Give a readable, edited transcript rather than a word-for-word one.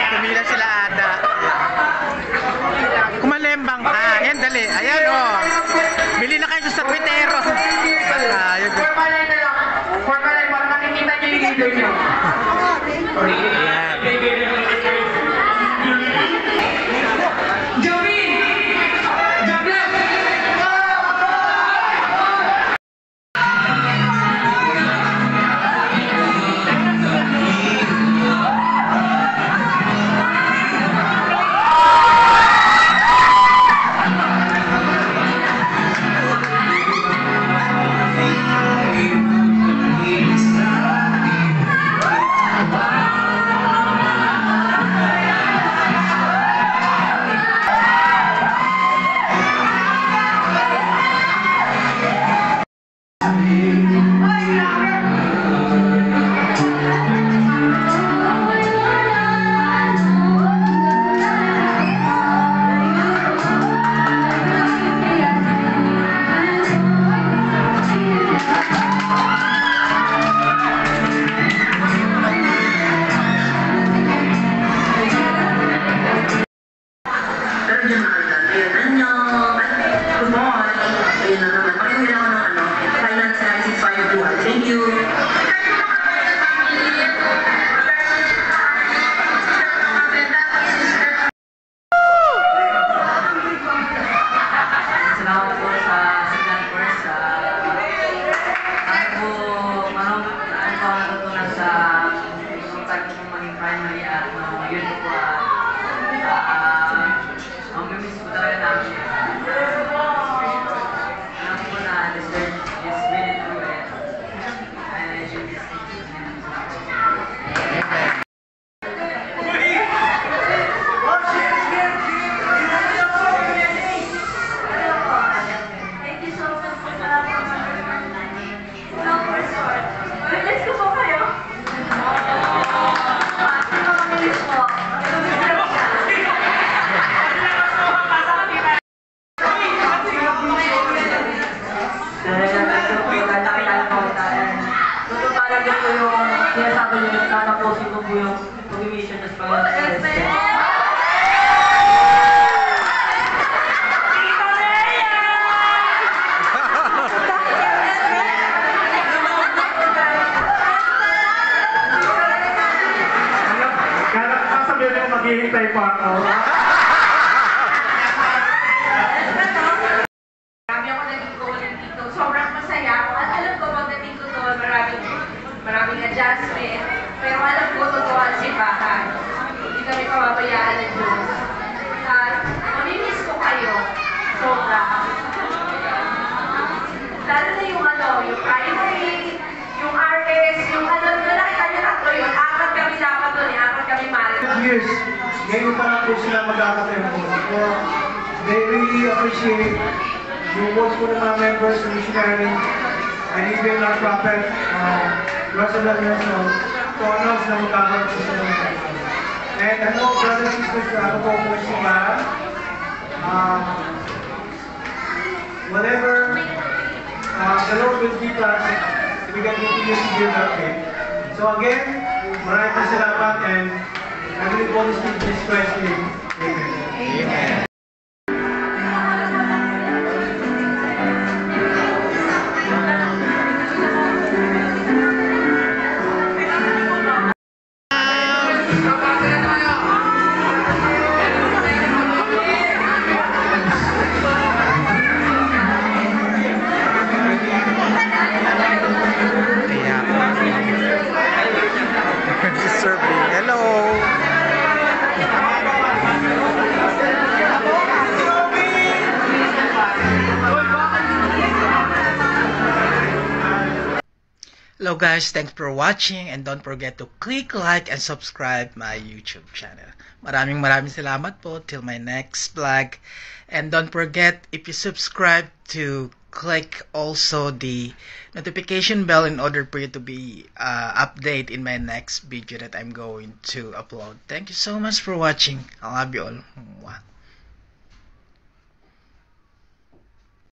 Tumila sila ata. Kumalembang ka. Ayan, dali. Ayan, oh. Bili na kayo sa Twittero. Formalin na lang. Formalin, para makikita nyo yung leader nyo. Thank you. Salamat po sa Signal First. Ako po, natutunan sa pag maging primary at yun po ang miss po talaga namin. Alam po na deserve is really true and sinasabi niyo, tatapusin ko po yung pag-mission at pag-mission. Kaya sasabihin mo maghihintay pa ako. Marami ako naging goal dito. Sobrang masaya. At alam ko pagdating ko doon, maraming adjustment. Pero alam ko, totoo ang simbahan. Hindi kami pababayaan ng Diyos. At mamimiss ko kayo. Sobra. Lalo na yung yung primary, yung RS, yung nakita niyo tatlo yun. Apat kami dapat doon, apat kami married. Years, ngayon pa lang po sila magkakatayo ng musiko. They really appreciate yung work po ng mga members, ng missionary, and even our prophet, Russell Nelson, to announce na magkakaroon po sila ng musiko. And ano, brothers and sisters, ako po po yung simbahan. Whatever the Lord will give us, we can continue to give that faith. So again, maraming po salamat and I believe all this in Jesus Christ's name. Amen. Amen. Hello guys, thanks for watching and don't forget to click like and subscribe my YouTube channel. Maraming salamat po till my next vlog. And don't forget, if you subscribe, to click also the notification bell in order for you to be updated in my next video that I'm going to upload. Thank you so much for watching. I love you all. Mwah.